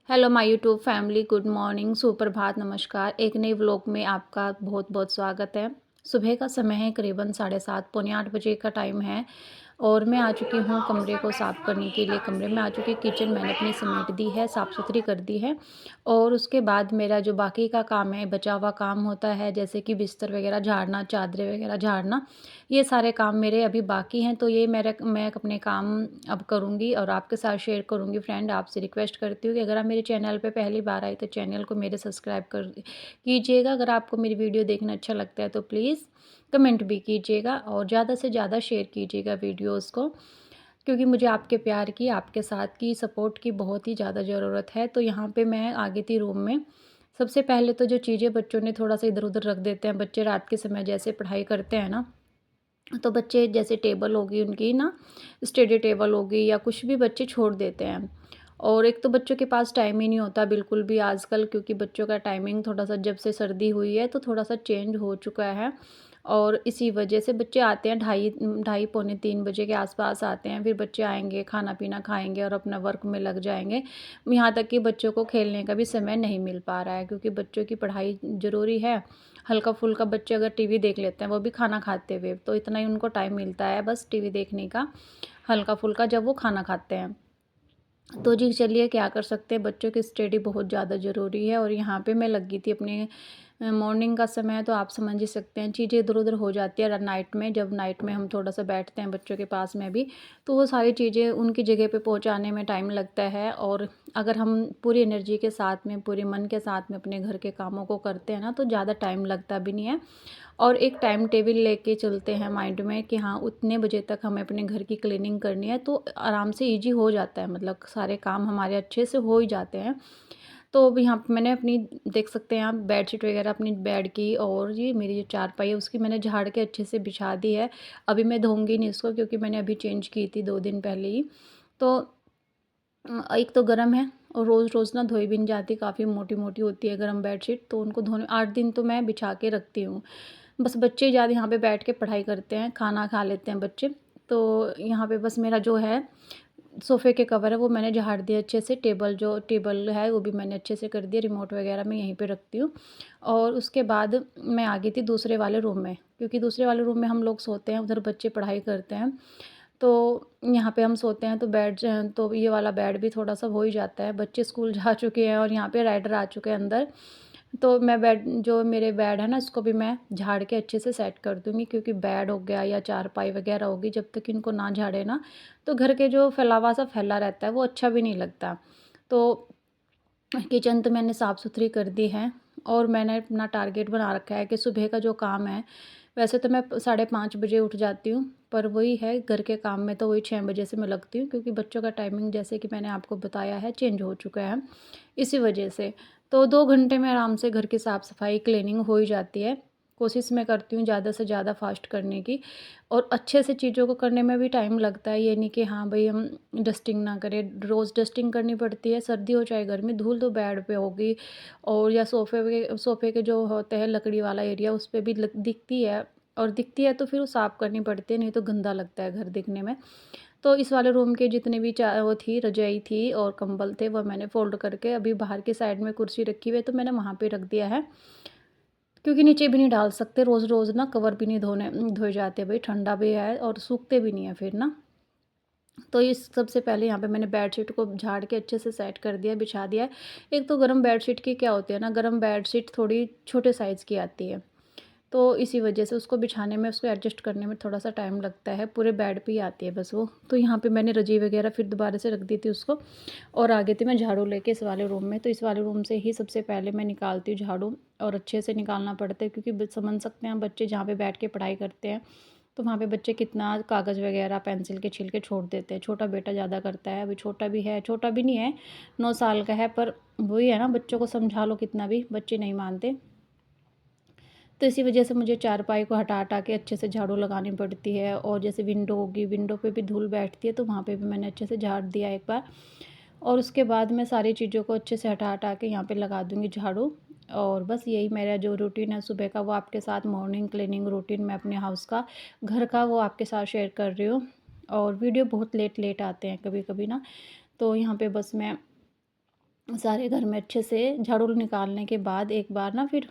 Hello my YouTube family, good morning, सुप्रभात, नमस्कार। एक नए व्लॉग में आपका बहुत बहुत स्वागत है। सुबह का समय है, करीबन 7:30 पौने 8 बजे का टाइम है और मैं आ चुकी हूँ कमरे को साफ़ करने के लिए। कमरे में आ चुकी, किचन मैंने अपनी समेट दी है, साफ़ सुथरी कर दी है। और उसके बाद मेरा जो बाकी का काम है, बचा हुआ काम होता है, जैसे कि बिस्तर वगैरह झाड़ना, चादरें वगैरह झाड़ना, ये सारे काम मेरे अभी बाकी हैं। तो ये मैं अपने काम अब करूँगी और आपके साथ शेयर करूँगी। फ्रेंड, आपसे रिक्वेस्ट करती हूँ कि अगर आप मेरे चैनल पे पहली बार आए तो चैनल को मेरे सब्सक्राइब कर कीजिएगा। अगर आपको मेरी वीडियो देखना अच्छा लगता है तो प्लीज़ कमेंट भी कीजिएगा और ज़्यादा से ज़्यादा शेयर कीजिएगा वीडियोज़ को, क्योंकि मुझे आपके प्यार की, आपके साथ की, सपोर्ट की बहुत ही ज़्यादा ज़रूरत है। तो यहाँ पे मैं आ गई थी रूम में। सबसे पहले तो जो चीज़ें बच्चों ने थोड़ा-सा इधर-उधर रख देते हैं, बच्चे रात के समय जैसे पढ़ाई करते हैं ना, तो बच्चे जैसे टेबल होगी उनकी ना, स्टडी टेबल होगी या कुछ भी बच्चे छोड़ देते हैं। और एक तो बच्चों के पास टाइम ही नहीं होता बिल्कुल भी आजकल, क्योंकि बच्चों का टाइमिंग थोड़ा-सा जब से सर्दी हुई है तो थोड़ा-सा चेंज हो चुका है। और इसी वजह से बच्चे आते हैं ढाई ढाई पौने 3 बजे के आस-पास आते हैं। फिर बच्चे आएँगे, खाना-पीना खाएँगे और अपना वर्क में लग जाएँगे। यहाँ तक कि बच्चों को खेलने का भी समय नहीं मिल पा रहा है, क्योंकि बच्चों की पढ़ाई ज़रूरी है। हल्का-फुल्का बच्चे अगर टीवी देख लेते हैं, वो भी खाना खाते हुए, तो इतना ही उनको टाइम मिलता है बस टीवी देखने का, हल्का-फुल्का जब वो खाना खाते हैं। तो जी चलिए, क्या कर सकते हैं, बच्चों की स्टडी बहुत ज़्यादा ज़रूरी है। और यहाँ पे मैं लगी थी अपने मॉर्निंग का समय है तो आप समझ ही सकते हैं, चीज़ें इधर-उधर हो जाती है नाइट में। जब नाइट में हम थोड़ा-सा बैठते हैं बच्चों के पास में भी, तो वो सारी चीज़ें उनकी जगह पे पहुँचाने में टाइम लगता है। और अगर हम पूरी एनर्जी के साथ में, पूरे मन के साथ में अपने घर के कामों को करते हैं ना, तो ज़्यादा टाइम लगता भी नहीं है। और एक टाइम टेबल लेके चलते हैं माइंड में कि हाँ, उतने बजे तक हमें अपने घर की क्लीनिंग करनी है, तो आराम से ईज़ी हो जाता है, मतलब सारे काम हमारे अच्छे से हो ही जाते हैं। तो अब यहाँ पे मैंने अपनी, देख सकते हैं आप, बेडशीट वगैरह अपनी बेड की, और ये मेरी जो चारपाई है उसकी मैंने झाड़ के अच्छे से बिछा दी है। अभी मैं धोऊँगी नहीं इसको, क्योंकि मैंने अभी चेंज की थी 2 दिन पहले ही। तो एक तो गरम है और रोज़-रोज़ ना धोई भी नहीं जाती, काफ़ी मोटी-मोटी होती है गरम बेडशीट, तो उनको धोने 8 दिन तो मैं बिछा के रखती हूँ। बस बच्चे ज़्यादा यहाँ पे बैठ के पढ़ाई करते हैं, खाना खा लेते हैं बच्चे, तो यहाँ पे बस मेरा जो है सोफ़े के कवर है वो मैंने झाड़ दिया अच्छे से। टेबल है वो भी मैंने अच्छे से कर दिया, रिमोट वगैरह मैं यहीं पे रखती हूँ। और उसके बाद मैं आ गई थी दूसरे वाले रूम में, क्योंकि दूसरे वाले रूम में हम लोग सोते हैं, उधर बच्चे पढ़ाई करते हैं। तो यहाँ पे हम सोते हैं, तो तो ये वाला बेड भी थोड़ा-सा हो ही जाता है। बच्चे स्कूल जा चुके हैं और यहाँ पे राइडर आ चुके हैं अंदर। तो मैं जो मेरे बेड है ना, इसको भी मैं झाड़ के अच्छे से सेट कर दूँगी, क्योंकि बेड हो गया या चारपाई वगैरह होगी, जब तक इनको ना झाड़े ना, तो घर के जो फैलावा सा फैला रहता है वो अच्छा भी नहीं लगता। तो किचन तो मैंने साफ़ सुथरी कर दी है। और मैंने अपना टारगेट बना रखा है कि सुबह का जो काम है, वैसे तो मैं 5:30 बजे उठ जाती हूँ, पर वही है, घर के काम में तो वही 6 बजे से मैं लगती हूँ, क्योंकि बच्चों का टाइमिंग जैसे कि मैंने आपको बताया है चेंज हो चुका है, इसी वजह से। तो 2 घंटे में आराम से घर की साफ़-सफ़ाई, क्लीनिंग हो ही जाती है। कोशिश मैं करती हूँ ज़्यादा से ज़्यादा फ़ास्ट करने की, और अच्छे से चीज़ों को करने में भी टाइम लगता है। ये नहीं कि हाँ भई, हम डस्टिंग ना करें, रोज़ डस्टिंग करनी पड़ती है, सर्दी हो चाहे गर्मी, धूल तो बेड पे होगी। और या सोफ़े के जो होते हैं लकड़ी वाला एरिया, उस पे भी लग दिखती है, और दिखती है तो फिर वो साफ़ करनी पड़ती है, नहीं तो गंदा लगता है घर दिखने में। तो इस वाले रूम के जितने भी वो थी, रज़ाई थी और कंबल थे, वो मैंने फ़ोल्ड करके अभी बाहर की साइड में कुर्सी रखी हुई है, तो मैंने वहाँ पे रख दिया है। क्योंकि नीचे भी नहीं डाल सकते, रोज़-रोज़ ना कवर भी नहीं धोए जाते भई, ठंडा भी है और सूखते भी नहीं है फिर ना। तो इस सबसे पहले यहाँ पे मैंने बेडशीट को झाड़ के अच्छे से सेट कर दिया, बिछा दिया है। एक तो गरम बेडशीट की क्या होती है ना, गरम बेडशीट थोड़ी छोटे साइज़ की आती है। तो इसी वजह से उसको बिछाने में, उसको एडजस्ट करने में थोड़ा-सा टाइम लगता है, पूरे बेड पे ही आती है बस वो। तो यहाँ पे मैंने रज़ाई वगैरह फिर दोबारा से रख दी थी उसको, और आ गई थी मैं झाड़ू लेके इस वाले रूम में। तो इस वाले रूम से ही सबसे पहले मैं निकालती हूँ झाड़ू, और अच्छे से निकालना पड़ता है, क्योंकि समझ सकते हैं बच्चे जहाँ पे बैठ के पढ़ाई करते हैं, तो वहाँ पे बच्चे कितना कागज़ वगैरह, पेंसिल के छिलके छोड़ देते हैं। छोटा बेटा ज़्यादा करता है, अभी छोटा भी है, छोटा भी नहीं है, 9 साल का है, पर वही है ना, बच्चों को समझा लो कितना भी, बच्चे नहीं मानते। तो इसी वजह से मुझे चारपाई को हटा-हटा के अच्छे से झाड़ू लगानी पड़ती है। और जैसे विंडो होगी, विंडो पे भी धूल बैठती है, तो वहाँ पे भी मैंने अच्छे से झाड़ दिया एक बार। और उसके बाद मैं सारी चीज़ों को अच्छे से हटा-हटा के यहाँ पे लगा दूँगी झाड़ू। और बस यही मेरा जो रूटीन है सुबह का, वो आपके साथ मॉर्निंग क्लीनिंग रूटीन मैं अपने हाउस का, घर का, वो आपके साथ शेयर कर रही हूँ। और वीडियो बहुत लेट-लेट आते हैं कभी-कभी ना, तो यहाँ पे बस मैं सारे घर में अच्छे से झाड़ू निकालने के बाद एक बार ना फिर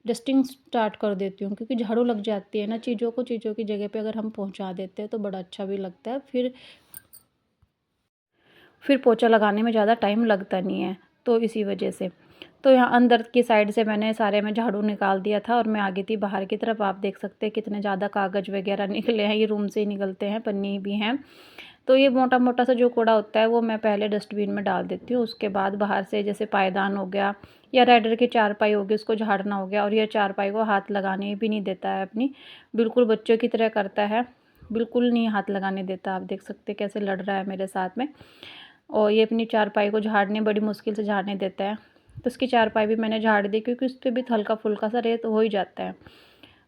डस्टिंग स्टार्ट कर देती हूँ, क्योंकि झाड़ू लग जाती है ना चीज़ों को, चीज़ों की जगह पे अगर हम पहुँचा देते हैं तो बड़ा अच्छा भी लगता है। फिर पोछा लगाने में ज़्यादा टाइम लगता नहीं है, तो इसी वजह से। तो यहाँ अंदर की साइड से मैंने सारे में झाड़ू निकाल दिया था और मैं आ गई थी बाहर की तरफ। आप देख सकते हैं कितने ज़्यादा कागज़ वगैरह निकले हैं, ये रूम से ही निकलते हैं, पन्नी भी हैं। तो ये मोटा-मोटा सा जो कूड़ा होता है वो मैं पहले डस्टबिन में डाल देती हूँ। उसके बाद बाहर से जैसे पायदान हो गया या रैडर की चारपाई होगी, उसको झाड़ना हो गया। और ये चारपाई को हाथ लगाने भी नहीं देता है अपनी, बिल्कुल बच्चों की तरह करता है, बिल्कुल नहीं हाथ लगाने देता। आप देख सकते हैं कैसे लड़ रहा है मेरे साथ में। और ये अपनी चारपाई को झाड़ने बड़ी मुश्किल से झाड़ने देता है। तो उसकी चारपाई भी मैंने झाड़ दी, क्योंकि उस पे भी हल्का-फुल्का सा रेत हो ही जाता है।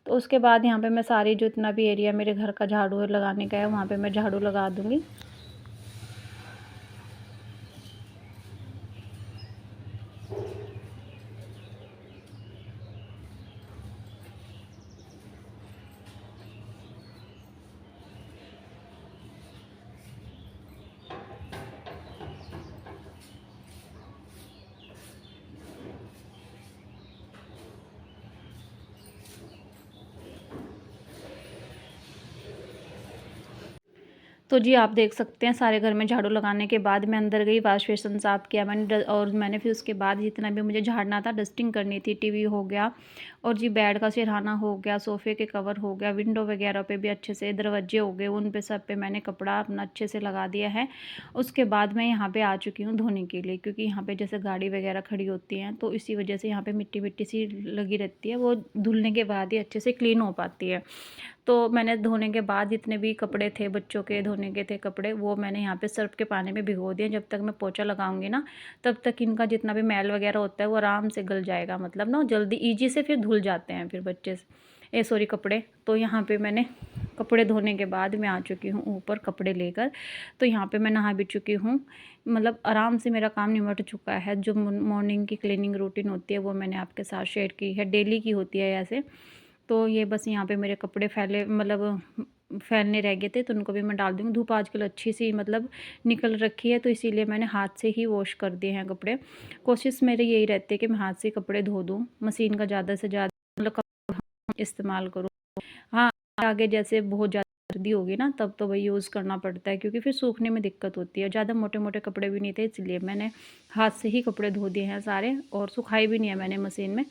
तो उसके बाद यहाँ पे मैं सारी जो इतना भी एरिया मेरे घर का झाड़ू लगाने का है, वहाँ पे मैं झाड़ू लगा दूँगी। तो जी आप देख सकते हैं सारे घर में झाड़ू लगाने के बाद मैं अंदर गई, वॉश बेसिन साफ़ किया मैंने और मैंने फिर उसके बाद जितना भी मुझे झाड़ना था, डस्टिंग करनी थी, टीवी हो गया और जी बेड का सिरहाना हो गया, सोफ़े के कवर हो गया, विंडो वगैरह पे भी अच्छे से, दरवाजे हो गए, उन पे सब पे मैंने कपड़ा अपना अच्छे से लगा दिया है। उसके बाद मैं यहाँ पे आ चुकी हूँ धोने के लिए, क्योंकि यहाँ पे जैसे गाड़ी वगैरह खड़ी होती हैं तो इसी वजह से यहाँ पे मिट्टी मिट्टी सी लगी रहती है, वो धुलने के बाद ही अच्छे से क्लीन हो पाती है। तो मैंने धोने के बाद जितने भी कपड़े थे, बच्चों के धोने के थे कपड़े, वो मैंने यहाँ पे सर्फ़ के पानी में भिगो दिए। जब तक मैं पोछा लगाऊंगी ना, तब तक इनका जितना भी मैल वगैरह होता है वो आराम से गल जाएगा, मतलब ना जल्दी ईजी से फिर धुल जाते हैं फिर बच्चे सॉरी कपड़े। तो यहाँ पे मैंने कपड़े धोने के बाद मैं आ चुकी हूँ ऊपर कपड़े लेकर। तो यहाँ पे मैं नहा भी चुकी हूँ, मतलब आराम से मेरा काम निमट चुका है। जो मॉर्निंग की क्लीनिंग रूटीन होती है वो मैंने आपके साथ शेयर की है, डेली की होती है ऐसे। तो ये बस यहाँ पे मेरे कपड़े फैले, मतलब फैलने रह गए थे, तो उनको भी मैं डाल दूँगी। धूप आजकल अच्छी सी मतलब निकल रखी है, तो इसीलिए मैंने हाथ से ही वॉश कर दिए हैं कपड़े। कोशिश मेरी यही रहती है कि मैं हाथ से कपड़े धो दूँ, मशीन का ज़्यादा से ज़्यादा मतलब इस्तेमाल करूँ। हाँ, आगे जैसे बहुत ज़्यादा सर्दी होगी ना, तब तो वही यूज़ करना पड़ता है, क्योंकि फिर सूखने में दिक्कत होती है। ज़्यादा मोटे-मोटे कपड़े भी नहीं थे, इसलिए मैंने हाथ से ही कपड़े धो दिए हैं सारे, और सुखाए भी नहीं है मैंने मशीन में।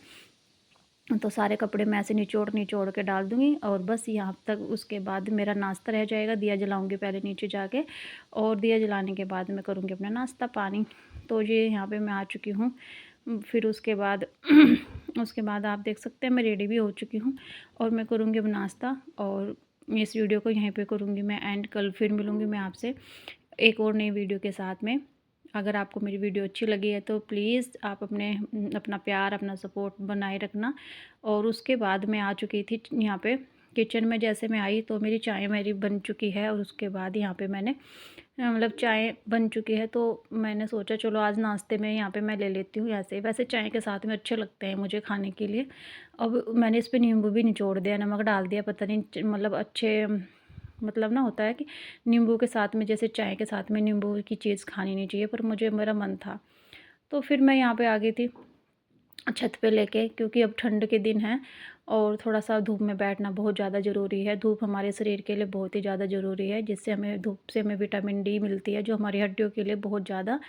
तो सारे कपड़े मैं ऐसे निचोड़ निचोड़ के डाल दूँगी और बस यहाँ तक। उसके बाद मेरा नाश्ता रह जाएगा, दिया जलाऊँगी पहले नीचे जाके, और दिया जलाने के बाद मैं करूँगी अपना नाश्ता पानी। तो ये यहाँ पे मैं आ चुकी हूँ। फिर उसके बाद उसके बाद आप देख सकते हैं मैं रेडी भी हो चुकी हूँ, और मैं करूँगी अब नाश्ता। और इस वीडियो को यहीं पे करूँगी मैं एंड। कल फिर मिलूँगी मैं आपसे एक और नई वीडियो के साथ में। अगर आपको मेरी वीडियो अच्छी लगी है तो प्लीज़ आप अपना प्यार, अपना सपोर्ट बनाए रखना। और उसके बाद मैं आ चुकी थी यहाँ पे किचन में। जैसे मैं आई तो मेरी चाय मेरी बन चुकी है, और उसके बाद यहाँ पे मैंने मतलब चाय बन चुकी है, तो मैंने सोचा चलो आज नाश्ते में यहाँ पे मैं ले लेती हूँ ऐसे। वैसे चाय के साथ में अच्छे लगते हैं मुझे खाने के लिए। अब मैंने इस पे नींबू भी निचोड़ दिया, नमक डाल दिया, पता नहीं मतलब अच्छे, मतलब ना होता है कि नींबू के साथ में, जैसे चाय के साथ में नींबू की चीज़ खानी नहीं चाहिए, पर मुझे मेरा मन था। तो फिर मैं यहाँ पे आ गई थी छत पे लेके, क्योंकि अब ठंड के दिन हैं और थोड़ा-सा धूप में बैठना बहुत ज़्यादा ज़रूरी है। धूप हमारे शरीर के लिए बहुत ही ज़्यादा ज़रूरी है, जिससे हमें धूप से हमें विटामिन डी मिलती है, जो हमारी हड्डियों के लिए बहुत ज़्यादा